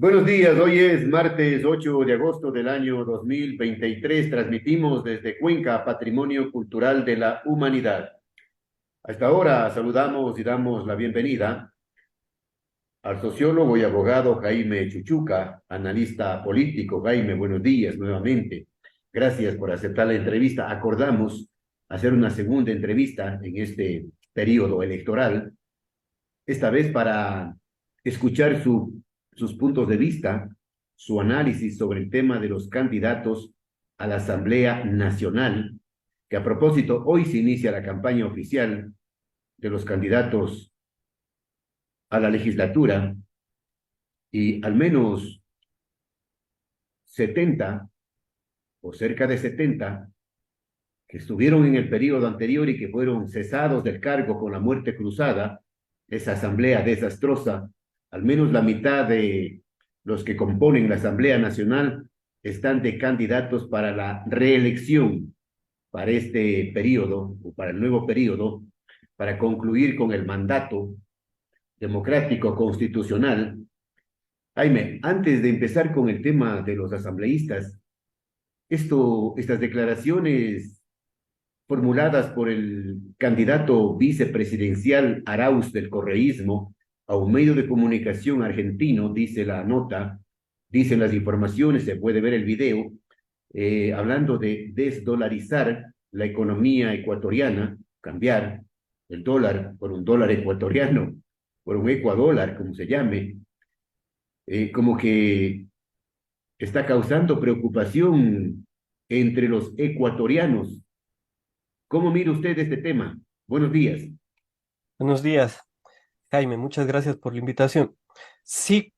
Buenos días, hoy es martes 8 de agosto del año 2023. Transmitimos desde Cuenca, Patrimonio Cultural de la Humanidad. Hasta ahora saludamos y damos la bienvenida al sociólogo y abogado Jaime Chuchuca, analista político. Jaime, buenos días nuevamente. Gracias por aceptar la entrevista. Acordamos hacer una segunda entrevista en este periodo electoral, esta vez para escuchar sus puntos de vista, su análisis sobre el tema de los candidatos a la Asamblea Nacional, que a propósito, hoy se inicia la campaña oficial de los candidatos a la legislatura y al menos 70 o cerca de 70 que estuvieron en el periodo anterior y que fueron cesados del cargo con la muerte cruzada, esa asamblea desastrosa, al menos la mitad de los que componen la Asamblea Nacional están de candidatos para la reelección para este periodo o para el nuevo periodo, para concluir con el mandato democrático constitucional. Jaime, antes de empezar con el tema de los asambleístas, estas declaraciones formuladas por el candidato vicepresidencial Arauz del correísmo a un medio de comunicación argentino, dice la nota, dicen las informaciones, se puede ver el video, hablando de desdolarizar la economía ecuatoriana, cambiar el dólar por un dólar ecuatoriano, por un ecuadólar, como se llame, como que está causando preocupación entre los ecuatorianos. ¿Cómo mira usted este tema? Buenos días. Buenos días, Jaime. Muchas gracias por la invitación. Sí,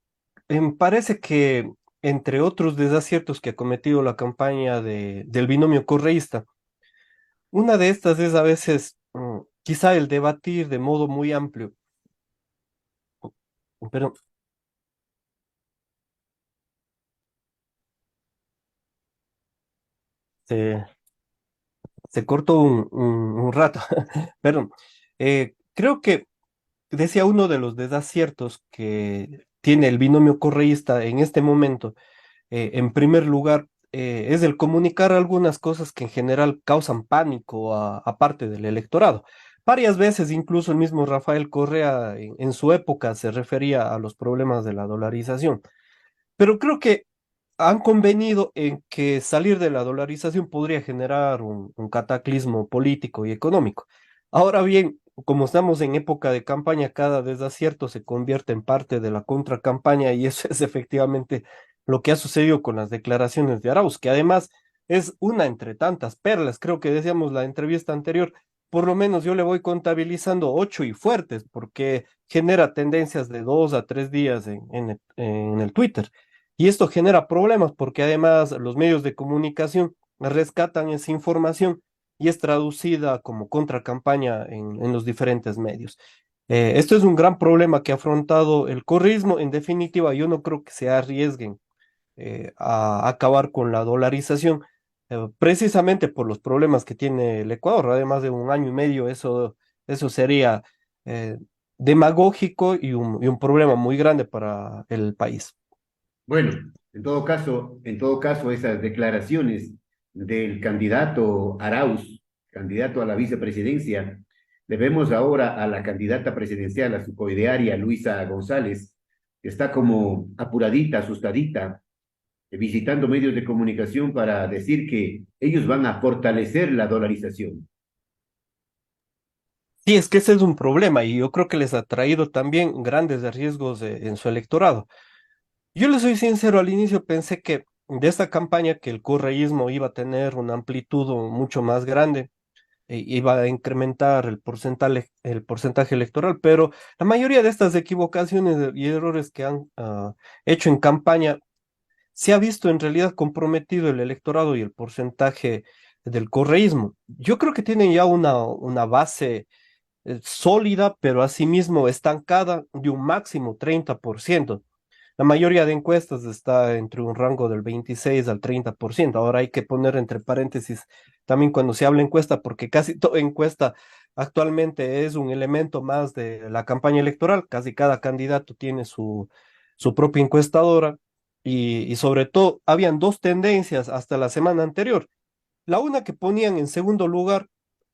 me parece que entre otros desaciertos que ha cometido la campaña del binomio correísta, una de estas es a veces quizá el debatir de modo muy amplio, pero se, se cortó un rato. Perdón. Creo que decía uno de los desaciertos que tiene el binomio correísta en este momento. En primer lugar, es el comunicar algunas cosas que en general causan pánico a parte del electorado. Varias veces, incluso el mismo Rafael Correa en su época se refería a los problemas de la dolarización. Pero creo que han convenido en que salir de la dolarización podría generar un cataclismo político y económico. Ahora bien, como estamos en época de campaña, cada desacierto se convierte en parte de la contracampaña y eso es efectivamente lo que ha sucedido con las declaraciones de Arauz, que además es una entre tantas perlas. Creo que decíamos la entrevista anterior, por lo menos yo le voy contabilizando ocho y fuertes, porque genera tendencias de 2 a 3 días en el Twitter. Y esto genera problemas porque además los medios de comunicación rescatan esa información y es traducida como contracampaña en los diferentes medios. Esto es un gran problema que ha afrontado el correísmo. En definitiva, yo no creo que se arriesguen a acabar con la dolarización, precisamente por los problemas que tiene el Ecuador. Además de un año y medio, eso sería eh, demagógico y un problema muy grande para el país. Bueno, en todo caso, esas declaraciones del candidato Arauz, candidato a la vicepresidencia, debemos ahora a la candidata presidencial, a su coidearia Luisa González, que está como apuradita, asustadita, visitando medios de comunicación para decir que ellos van a fortalecer la dolarización. Sí, es que ese es un problema y yo creo que les ha traído también grandes riesgos en su electorado. Yo le soy sincero, al inicio pensé que de esta campaña que el correísmo iba a tener una amplitud mucho más grande, iba a incrementar el porcentaje electoral, pero la mayoría de estas equivocaciones y errores que han hecho en campaña se ha visto en realidad comprometido el electorado y el porcentaje del correísmo. Yo creo que tienen ya una base sólida, pero asimismo estancada de un máximo 30%. La mayoría de encuestas está entre un rango del 26 al 30%. Ahora hay que poner entre paréntesis también cuando se habla encuesta, porque casi toda encuesta actualmente es un elemento más de la campaña electoral. Casi cada candidato tiene su propia encuestadora y sobre todo habían dos tendencias hasta la semana anterior. La una que ponían en segundo lugar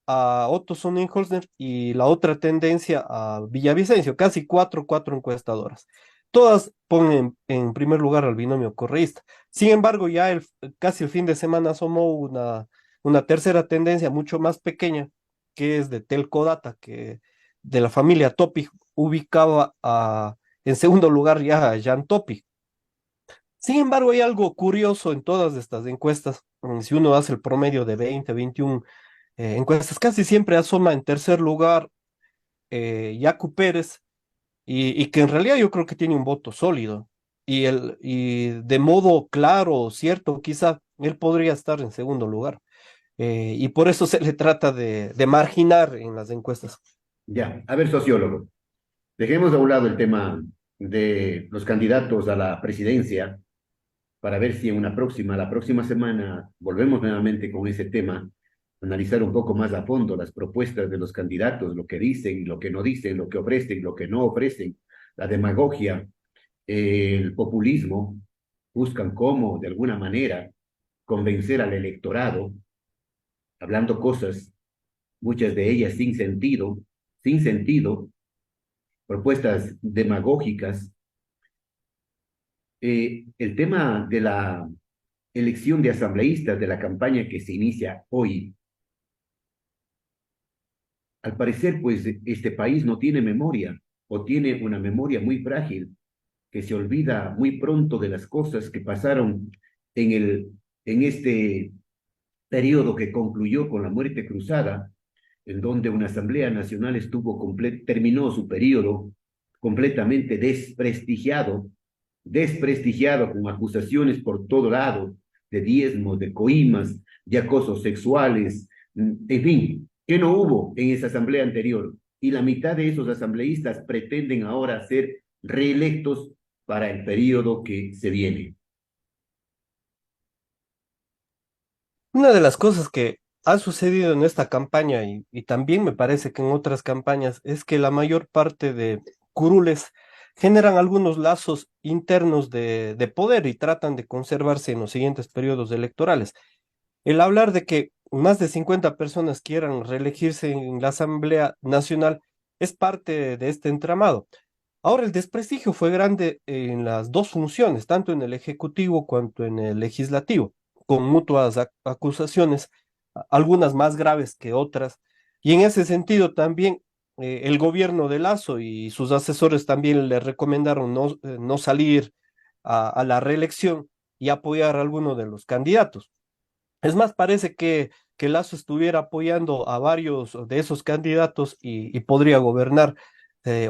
a Otto Sonnenholzner y la otra tendencia a Villavicencio, casi cuatro encuestadoras. Todas ponen en primer lugar al binomio correísta. Sin embargo, ya casi el fin de semana asomó una tercera tendencia mucho más pequeña, que es de Telco Data, que de la familia Topic ubicaba en segundo lugar ya a Jan Topic. Sin embargo, hay algo curioso en todas estas encuestas. Si uno hace el promedio de 20, 21 encuestas, casi siempre asoma en tercer lugar Yacu Pérez, y que en realidad yo creo que tiene un voto sólido. Y de modo claro, cierto, quizá él podría estar en segundo lugar. Y por eso se le trata de marginar en las encuestas. Ya, a ver, sociólogo, dejemos a un lado el tema de los candidatos a la presidencia para ver si en la próxima semana, volvemos nuevamente con ese tema, analizar un poco más a fondo las propuestas de los candidatos, lo que dicen, lo que no dicen, lo que ofrecen, lo que no ofrecen, la demagogia, el populismo, buscan cómo, de alguna manera, convencer al electorado, hablando cosas, muchas de ellas sin sentido, propuestas demagógicas. El tema de la elección de asambleístas de la campaña que se inicia hoy, al parecer, pues este país no tiene memoria o tiene una memoria muy frágil que se olvida muy pronto de las cosas que pasaron en en este periodo que concluyó con la muerte cruzada, en donde una Asamblea Nacional terminó su periodo completamente desprestigiado con acusaciones por todo lado de diezmos, de coimas, de acosos sexuales, en fin, que no hubo en esa asamblea anterior. Y la mitad de esos asambleístas pretenden ahora ser reelectos para el periodo que se viene. Una de las cosas que ha sucedido en esta campaña y también me parece que en otras campañas es que la mayor parte de curules generan algunos lazos internos de poder y tratan de conservarse en los siguientes periodos electorales. El hablar de que más de 50 personas quieran reelegirse en la Asamblea Nacional es parte de este entramado. Ahora, el desprestigio fue grande en las dos funciones, tanto en el Ejecutivo cuanto en el Legislativo, con mutuas acusaciones, algunas más graves que otras. Y en ese sentido también el gobierno de Lazo y sus asesores también le recomendaron no salir a la reelección y apoyar a alguno de los candidatos. Es más, parece que Lazo estuviera apoyando a varios de esos candidatos y podría gobernar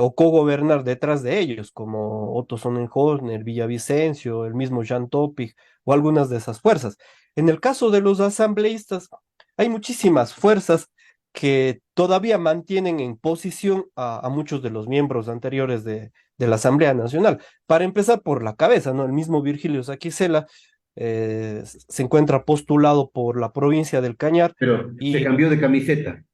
o cogobernar detrás de ellos, como Otto Sonnenholzner, Villavicencio, el mismo Jan Topic o algunas de esas fuerzas. En el caso de los asambleístas, hay muchísimas fuerzas que todavía mantienen en posición a muchos de los miembros anteriores de la Asamblea Nacional. Para empezar por la cabeza, ¿no? El mismo Virgilio Saquicela se encuentra postulado por la provincia del Cañar Pero se y cambió de camiseta,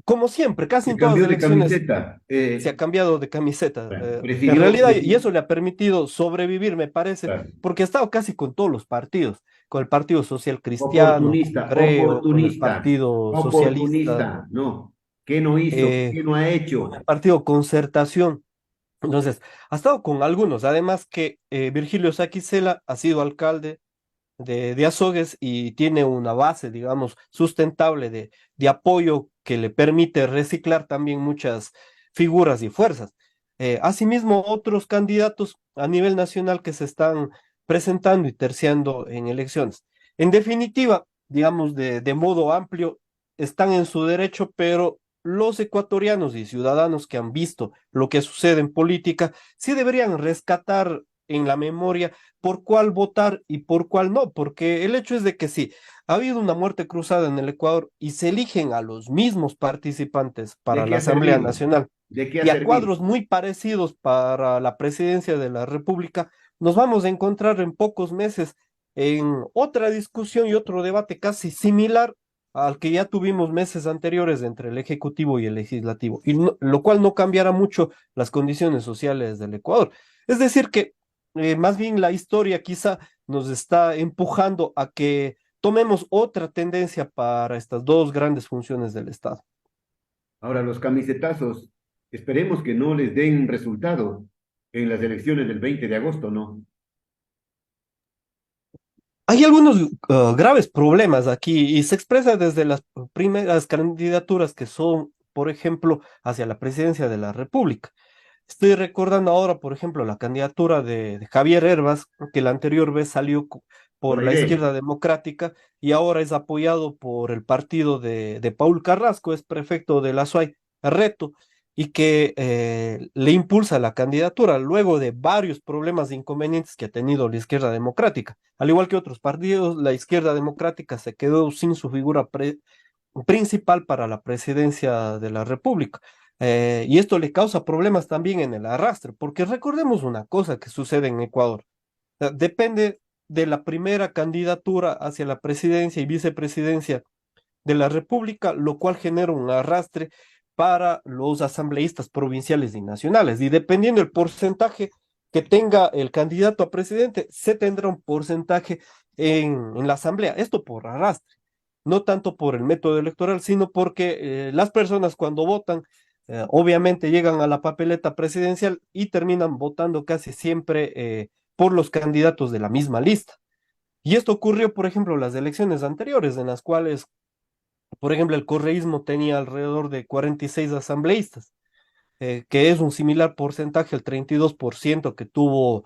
como siempre, casi se en todas cambió las de elecciones camiseta. se ha cambiado de camiseta. Bueno, En realidad, y presidió, eso le ha permitido sobrevivir, me parece, claro, porque ha estado casi con todos los partidos, con el Partido Social Cristiano, con oportunista, Creo, con el oportunista, Partido Socialista, oportunista, no. ¿Qué no hizo? ¿Qué no ha con hecho? el Partido Concertación. Entonces, ha estado con algunos, además que Virgilio Saquicela ha sido alcalde de Azogues y tiene una base, digamos, sustentable de apoyo que le permite reciclar también muchas figuras y fuerzas. Asimismo, otros candidatos a nivel nacional que se están presentando y terciando en elecciones. En definitiva, digamos, de modo amplio, están en su derecho, pero los ecuatorianos y ciudadanos que han visto lo que sucede en política, sí deberían rescatar en la memoria por cuál votar y por cuál no, porque el hecho es de que sí, ha habido una muerte cruzada en el Ecuador y se eligen a los mismos participantes ¿De para qué la ha Asamblea servido? Nacional ¿De qué ha y a servido? cuadros muy parecidos para la presidencia de la República, nos vamos a encontrar en pocos meses en otra discusión y otro debate casi similar al que ya tuvimos meses anteriores entre el Ejecutivo y el Legislativo, lo cual no cambiará mucho las condiciones sociales del Ecuador. Es decir, que más bien la historia quizá nos está empujando a que tomemos otra tendencia para estas dos grandes funciones del Estado. Ahora, los camisetazos, esperemos que no les den resultado en las elecciones del 20 de agosto, ¿no? Hay algunos graves problemas aquí y se expresa desde las primeras candidaturas que son, por ejemplo, hacia la presidencia de la República. Estoy recordando ahora, por ejemplo, la candidatura de Javier Hervas, que la anterior vez salió Por por la la idea. izquierda democrática y ahora es apoyado por el partido de Paul Carrasco, es prefecto de la SUAY, Reto, y que le impulsa la candidatura luego de varios problemas e inconvenientes que ha tenido la izquierda democrática. Al igual que otros partidos, la izquierda democrática se quedó sin su figura principal para la presidencia de la República. Y esto le causa problemas también en el arrastre, porque recordemos una cosa que sucede en Ecuador. Depende de la primera candidatura hacia la presidencia y vicepresidencia de la República, lo cual genera un arrastre para los asambleístas provinciales y nacionales. Y dependiendo del porcentaje que tenga el candidato a presidente, se tendrá un porcentaje en la asamblea. Esto por arrastre, no tanto por el método electoral, sino porque las personas cuando votan, obviamente llegan a la papeleta presidencial y terminan votando casi siempre por los candidatos de la misma lista. Y esto ocurrió, por ejemplo, en las elecciones anteriores, en las cuales, por ejemplo, el correísmo tenía alrededor de 46 asambleístas, que es un similar porcentaje al 32% que tuvo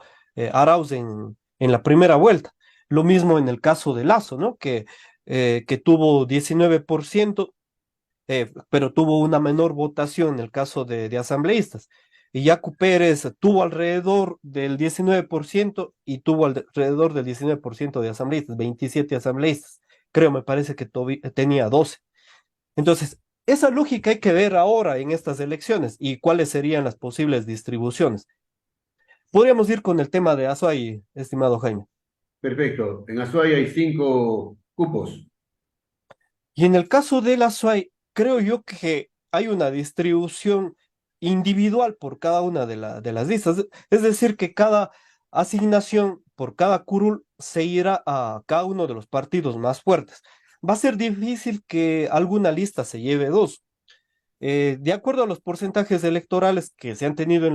Arauz en la primera vuelta. Lo mismo en el caso de Lazo, ¿no? Que tuvo 19%, pero tuvo una menor votación en el caso de asambleístas. Y Yacu Pérez tuvo alrededor del 19% y tuvo alrededor del 19% de asambleístas, 27 asambleístas. Creo, me parece que tenía 12. Entonces, esa lógica hay que ver ahora en estas elecciones y cuáles serían las posibles distribuciones. Podríamos ir con el tema de Azuay, estimado Jaime. Perfecto. En Azuay hay 5 cupos. Y en el caso del Azuay, creo yo que hay una distribución individual por cada una de las listas. Es decir, que cada asignación por cada curul se irá a cada uno de los partidos más fuertes. Va a ser difícil que alguna lista se lleve dos. De acuerdo a los porcentajes electorales que se han tenido en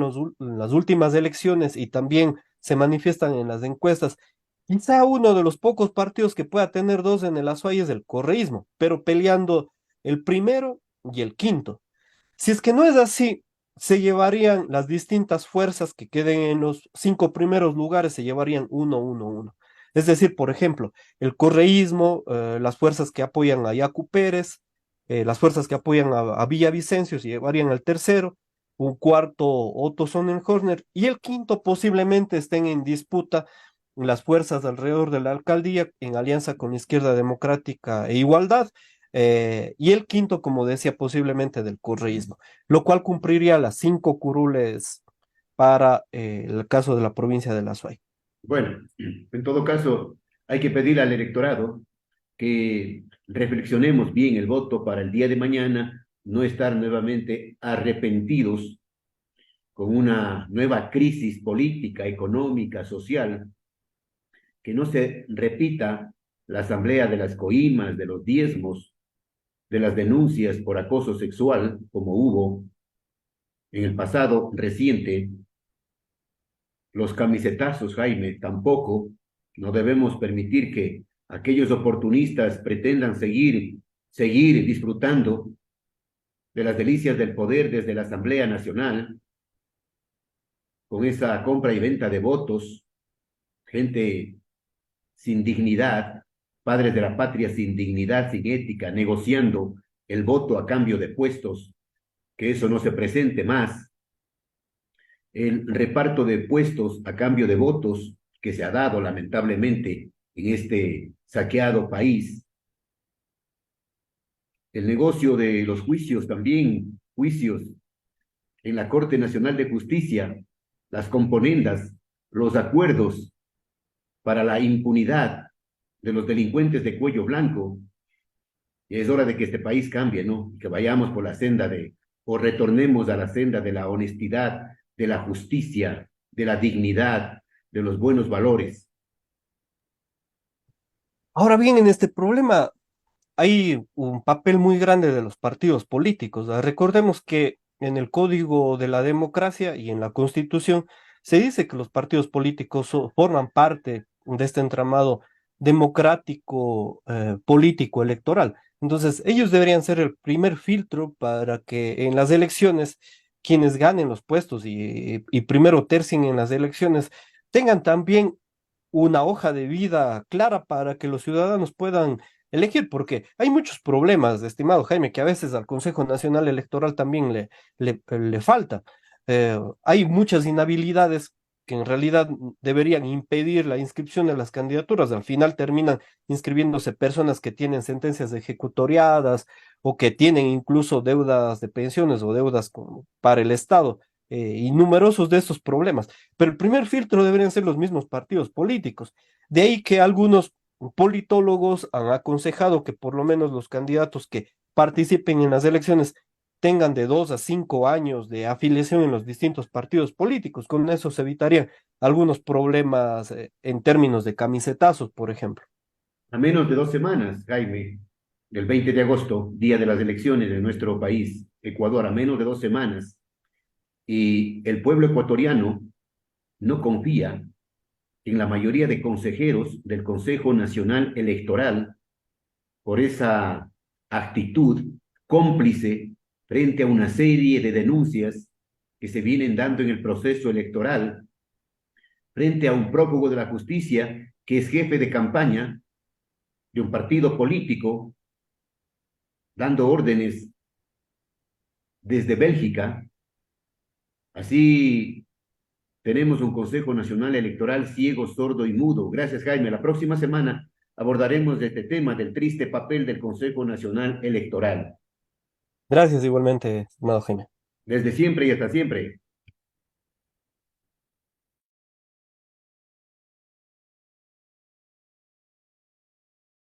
las últimas elecciones y también se manifiestan en las encuestas, quizá uno de los pocos partidos que pueda tener dos en el Azuay es el correísmo, pero peleando el primero y el quinto. Si es que no es así, se llevarían las distintas fuerzas que queden en los 5 primeros lugares, se llevarían uno, uno, uno. Es decir, por ejemplo, el correísmo, las fuerzas que apoyan a Yacu Pérez, las fuerzas que apoyan a Villavicencio se llevarían al tercero, un cuarto Otto Sonnenhorner y el quinto posiblemente estén en disputa las fuerzas alrededor de la alcaldía en alianza con Izquierda Democrática e Igualdad, y el quinto, como decía, posiblemente del correísmo, lo cual cumpliría las 5 curules para el caso de la provincia de La Suay. Bueno, en todo caso, hay que pedir al electorado que reflexionemos bien el voto para el día de mañana, no estar nuevamente arrepentidos con una nueva crisis política, económica, social, que no se repita la asamblea de las coimas, de los diezmos, de las denuncias por acoso sexual, como hubo en el pasado reciente, los camisetazos, Jaime, tampoco. No debemos permitir que aquellos oportunistas pretendan seguir disfrutando de las delicias del poder desde la Asamblea Nacional, con esa compra y venta de votos, gente sin dignidad, padres de la patria sin dignidad, sin ética, negociando el voto a cambio de puestos, que eso no se presente más, el reparto de puestos a cambio de votos que se ha dado lamentablemente en este saqueado país, el negocio de los juicios también, juicios en la Corte Nacional de Justicia, las componendas, los acuerdos para la impunidad de los delincuentes de cuello blanco, Y es hora de que este país cambie, ¿no? Y que vayamos por la senda o retornemos a la senda de la honestidad, de la justicia, de la dignidad, de los buenos valores. Ahora bien, en este problema hay un papel muy grande de los partidos políticos. Recordemos que en el Código de la Democracia y en la Constitución se dice que los partidos políticos forman parte de este entramado democrático, político, electoral. Entonces, ellos deberían ser el primer filtro para que en las elecciones quienes ganen los puestos y primero tercien en las elecciones tengan también una hoja de vida clara para que los ciudadanos puedan elegir, porque hay muchos problemas, estimado Jaime, que a veces al Consejo Nacional Electoral también le falta. Hay muchas inhabilidades que en realidad deberían impedir la inscripción de las candidaturas. Al final terminan inscribiéndose personas que tienen sentencias ejecutoriadas o que tienen incluso deudas de pensiones o deudas para el Estado. Y numerosos de estos problemas. Pero el primer filtro deberían ser los mismos partidos políticos. De ahí que algunos politólogos han aconsejado que por lo menos los candidatos que participen en las elecciones tengan de 2 a 5 años de afiliación en los distintos partidos políticos. Con eso se evitarían algunos problemas en términos de camisetazos, por ejemplo. A menos de 2 semanas, Jaime, del 20 de agosto, día de las elecciones de nuestro país, Ecuador, a menos de 2 semanas, y el pueblo ecuatoriano no confía en la mayoría de consejeros del Consejo Nacional Electoral por esa actitud cómplice frente a una serie de denuncias que se vienen dando en el proceso electoral, frente a un prófugo de la justicia que es jefe de campaña de un partido político, dando órdenes desde Bélgica. Así tenemos un Consejo Nacional Electoral ciego, sordo y mudo. Gracias, Jaime. La próxima semana abordaremos este tema del triste papel del Consejo Nacional Electoral. Gracias igualmente, estimado Jaime. Desde siempre y hasta siempre.